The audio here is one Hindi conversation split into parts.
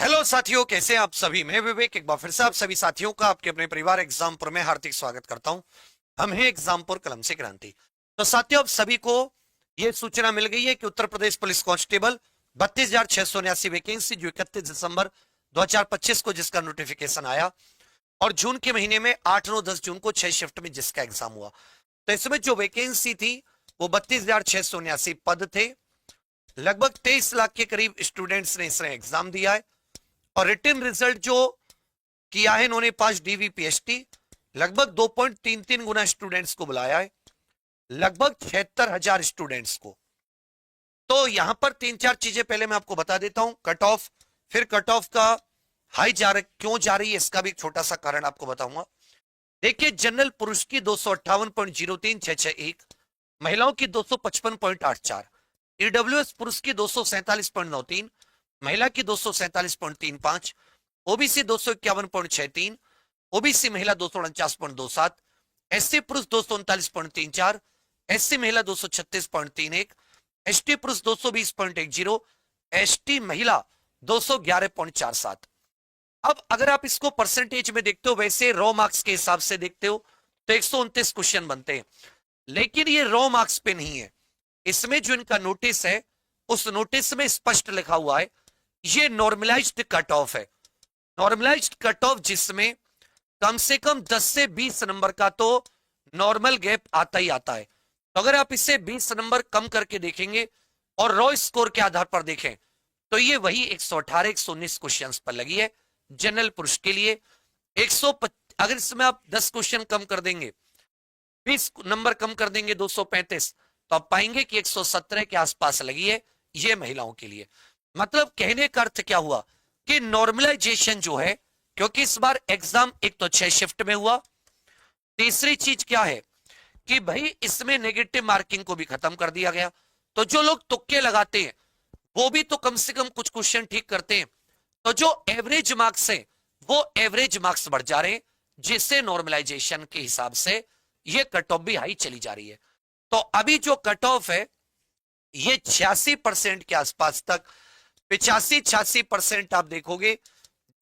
हेलो साथियों, कैसे हैं आप सभी। मैं विवेक एक बार फिर से आप सभी साथियों का आपके अपने परिवार एग्जामपुर में हार्दिक स्वागत करता हूं। हम हैं एग्जामपुर कलम से क्रांति। तो साथियों, आप सभी को यह सूचना मिल गई है कि Uttar Pradesh police constable 32,679 vacancy जो 31 दिसंबर 2025 को जिसका नोटिफिकेशन आया और जून के महीने में 8, 9, 10 जून को 6 शिफ्ट में जिसका एग्जाम हुआ। तो इसमें जो वैकेंसी थी वो 32,679 पद थे। लगभग 23 लाख के करीब स्टूडेंट्स ने इसमें एग्जाम दिया है और रिटन रिजल्ट जो किया है इन्होंने 5 DVPST, लगभग 2.33 गुना स्टूडेंट्स को बुलाया है, लगभग 76,000 स्टूडेंट्स को। तो यहां पर 3-4 चीजें पहले मैं आपको बता देता हूं। कट ऑफ, फिर कट ऑफ का हाई क्यों जा रही है इसका भी एक छोटा सा कारण आपको बताऊंगा। देखिए, जनरल पुरुष की 258.03,661, महिलाओं की 255.84, ईडब्ल्यूएस पुरुष की 247.93, महिला की 247.35, ओबीसी 251.63, ओबीसी महिला 249.27, एससी पुरुष 239.34, एससी महिला 236.31, एसटी पुरुष 220.10, एसटी महिला 211.47। अब अगर आप इसको परसेंटेज में देखते हो, वैसे रॉ मार्क्स के हिसाब से देखते हो तो 129 क्वेश्चन बनते हैं, लेकिन ये रॉ मार्क्स पे नहीं है। इसमें जो इनका नोटिस है उस नोटिस में स्पष्ट लिखा हुआ है ये नॉर्मलाइज्ड कट ऑफ है। नॉर्मलाइज्ड कट ऑफ जिसमें कम से कम 10 से 20 नंबर का तो नॉर्मल गैप आता ही आता है। तो अगर आप इसे 20 नंबर कम करके देखेंगे और रॉ स्कोर के आधार पर देखें तो ये वही 118, 119 क्वेश्चंस पर लगी है जनरल पुरुष के लिए। 150, अगर इसमें आप 10 क्वेश्चन कम कर देंगे, 20 नंबर कम कर देंगे, 235, तो आप पाएंगे कि 117 के आसपास लगी है ये महिलाओं के लिए। मतलब कहने का अर्थ क्या हुआ कि नॉर्मलाइजेशन जो है, क्योंकि इस बार एग्जाम एक तो 6 शिफ्ट में हुआ, तीसरी चीज क्या है कि भाई इसमें नेगेटिव मार्किंग को भी खत्म कर दिया गया। तो जो लोग तुक्के लगाते हैं वो भी तो कम से कम कुछ क्वेश्चन ठीक करते हैं। तो जो एवरेज मार्क्स है वो एवरेज मार्क्स बढ़ जा रहे हैं, जिससे नॉर्मलाइजेशन के हिसाब से ये कट ऑफ भी हाई चली जा रही है। तो अभी जो कट ऑफ है ये 86% के आसपास तक, 85-86% आप देखोगे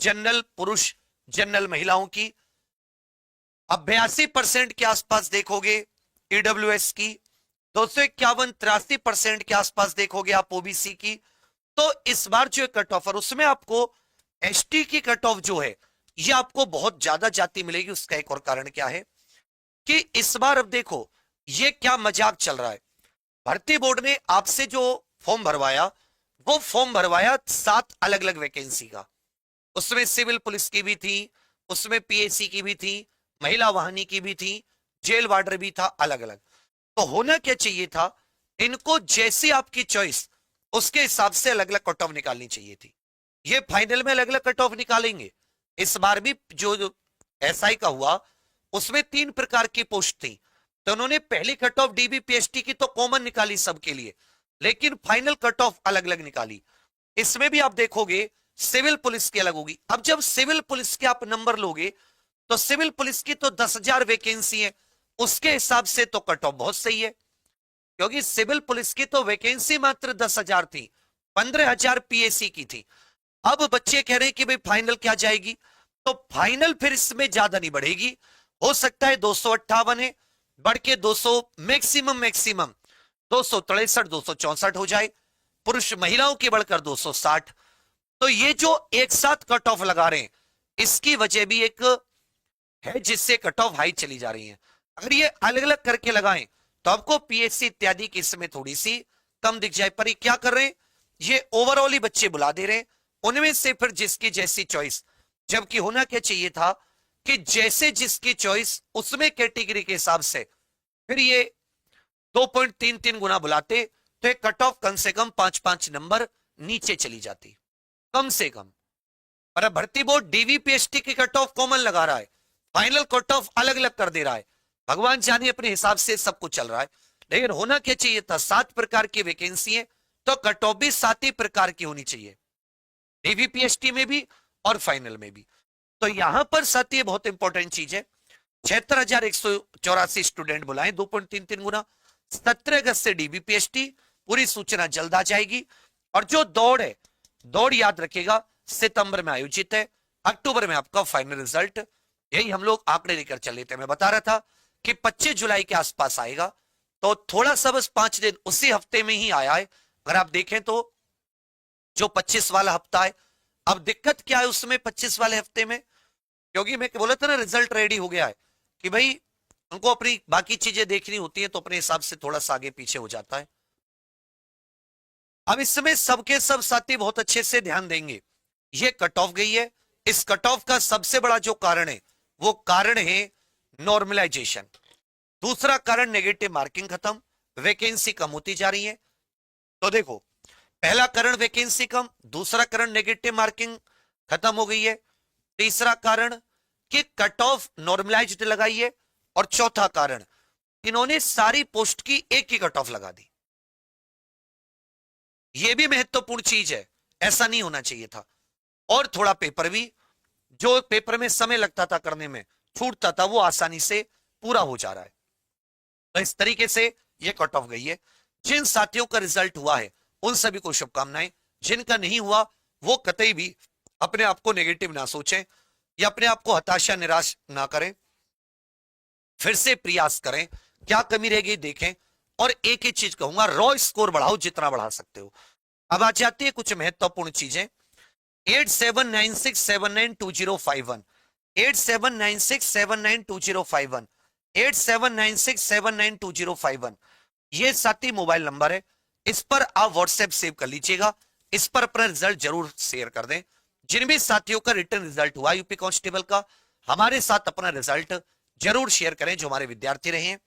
जनरल पुरुष जनरल महिलाओं की, अब 82% के आसपास देखोगे ईडब्ल्यूएस की, 251-83% के आसपास देखोगे आप ओबीसी की। तो इस बार जो कट ऑफ, और उसमें आपको एसटी की कट ऑफ जो है ये आपको बहुत ज्यादा जाती मिलेगी। उसका एक और कारण क्या है कि इस बार अब देखो ये क्या मजाक चल रहा है। भर्ती बोर्ड ने आपसे जो फॉर्म भरवाया वो फॉर्म भरवाया 7 अलग अलग वैकेंसी का। उसमें सिविल पुलिस की भी थी, उसमें पीएसी की भी थी, महिला वाहिनी की भी थी, जेल वार्डर भी था, अलग अलग। तो होना क्या चाहिए था, इनको जैसी आपकी चॉइस उसके हिसाब से अलग अलग कट ऑफ निकालनी चाहिए थी। ये फाइनल में अलग अलग कट ऑफ निकालेंगे। इस बार भी जो एसआई का हुआ उसमें 3 प्रकार की पोस्ट थी, तो उन्होंने पहली कट ऑफ डीबीपीएसटी की तो कॉमन निकाली सबके लिए, लेकिन फाइनल कट ऑफ अलग अलग निकाली। इसमें भी आप देखोगे सिविल पुलिस की अलग होगी। अब जब सिविल पुलिस के आप नंबर लोगे तो सिविल पुलिस की तो 10,000 वैकेंसी है, उसके हिसाब से तो कट ऑफ बहुत सही है, क्योंकि सिविल पुलिस की तो वैकेंसी मात्र 10,000 थी, 15,000 पीएसी की थी। अब बच्चे कह रहे हैं कि भाई फाइनल क्या जाएगी, तो फाइनल फिर इसमें ज्यादा नहीं बढ़ेगी, हो सकता है 258 है, बढ़ के 200, मैक्सिमम 263, 264 हो जाए, पुरुष महिलाओं की बढ़कर 260। तो ये जो एक साथ कट ऑफ लगा रहे हैं इसकी वजह भी एक है जिससे कट ऑफ हाई चली जा रही है। अगर ये अलग अलग करके लगाएं तो आपको पीएससी इत्यादि की इसमें थोड़ी सी कम दिख जाए, पर ये क्या कर रहे हैं, ये ओवरऑल ही बच्चे बुला दे रहे हैं, उनमें से फिर जिसकी जैसी चॉइस। जबकि होना क्या चाहिए था कि जैसे जिसकी चॉइस उसमें कैटेगरी के हिसाब से फिर ये 2.33 गुना बुलाते तो एक कट ऑफ कम से कम 5-5 नंबर नीचे चली जाती, कम से कम। पर अब भर्ती बोर्ड डीवीपीएसटी की कट ऑफ कॉमन लगा रहा है, फाइनल कट ऑफ अलग अलग कर दे रहा है। भगवान जाने अपने हिसाब से सब कुछ चल रहा है, लेकिन होना क्या चाहिए था, 7 प्रकार की वैकेंसी है तो कट ऑफ भी 7 ही प्रकार की होनी चाहिए, डीवीपीएसटी में भी और फाइनल में भी। तो यहां पर साथ ही बहुत इंपॉर्टेंट चीज है, 76,184 स्टूडेंट बुलाएं, 2.33 गुना। 17 अगस्त से डीबीपीएसटी, पूरी सूचना जल्द आ जाएगी। और जो दौड़ है, दौड़ याद रखेगा सितंबर में आयोजित है, अक्टूबर में आपका फाइनल रिजल्ट। यही हम लोग आंकड़े लेकर चल लेते हैं। मैं बता रहा था कि 25 जुलाई के आसपास आएगा, तो थोड़ा सा बस 5 दिन उसी हफ्ते में ही आया है। अगर आप देखें तो जो 25 वाला हफ्ता है, अब दिक्कत क्या है उसमें 25 वाले हफ्ते में, क्योंकि मैं बोला था ना रिजल्ट रेडी हो गया है कि भाई उनको अपनी बाकी चीजें देखनी होती है, तो अपने हिसाब से थोड़ा सा आगे पीछे हो जाता है। अब इस समय सबके सब साथी बहुत अच्छे से ध्यान देंगे। ये कट ऑफ गई है। इस कट ऑफ का सबसे बड़ा जो कारण है वो कारण है नॉर्मलाइजेशन। दूसरा कारण नेगेटिव मार्किंग खत्म, वैकेंसी कम होती जा रही है। तो देखो, पहला कारण वैकेंसी कम, दूसरा कारण नेगेटिव मार्किंग खत्म हो गई है, तीसरा कारण कि कट ऑफ नॉर्मलाइज्ड लगाई है, और चौथा कारण इन्होंने सारी पोस्ट की एक ही कट ऑफ लगा दी। यह भी महत्वपूर्ण चीज है, ऐसा नहीं होना चाहिए था। और थोड़ा पेपर भी, जो पेपर में समय लगता था करने में, छूटता था, वो आसानी से पूरा हो जा रहा है। तो इस तरीके से यह कट ऑफ गई है। जिन साथियों का रिजल्ट हुआ है उन सभी को शुभकामनाएं, जिनका नहीं हुआ वो कतई भी अपने आप को नेगेटिव ना सोचें या अपने आप को हताशा निराश ना करें, फिर से प्रयास करें, क्या कमी रह गई देखें। और एक ही चीज कहूंगा, रॉ स्कोर बढ़ाओ जितना बढ़ा सकते हो। अब आ जाती है कुछ महत्वपूर्ण चीजें। 8796792051, 8796792051, 8796792051, ये साथी मोबाइल नंबर है। इस पर आप व्हाट्सएप सेव कर लीजिएगा। इस पर अपना रिजल्ट जरूर शेयर कर दें। जिन भी साथियों का रिटर्न रिजल्ट हुआ यूपी कांस्टेबल का, हमारे साथ अपना रिजल्ट जरूर शेयर करें जो हमारे विद्यार्थी रहे हैं।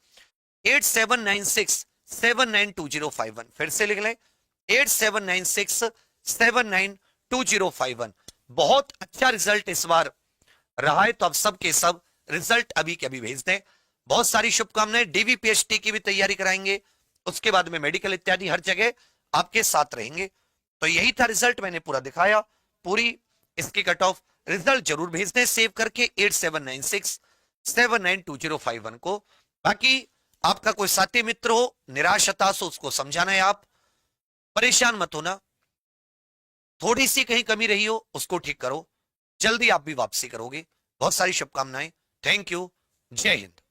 8796792051, फिर से लिख लें 8796792051। बहुत अच्छा रिजल्ट इस बार रहा है, तो अब सब के सब रिजल्ट अभी के अभी भेज दें। बहुत सारी शुभकामनाएं। डीवीपीएसटी की भी तैयारी कराएंगे, उसके बाद में मेडिकल इत्यादि हर जगह आपके साथ रहेंगे। तो यही था रिजल्ट, मैंने पूरा दिखाया। पूरी इसकी कट ऑफ रिजल्ट जरूर भेज दें सेव करके 8796792051 को। बाकी आपका कोई साथी मित्र हो निराश हताश हो, उसको समझाना है, आप परेशान मत होना। थोड़ी सी कहीं कमी रही हो उसको ठीक करो, जल्दी आप भी वापसी करोगे। बहुत सारी शुभकामनाएं। Thank you. जय हिंद।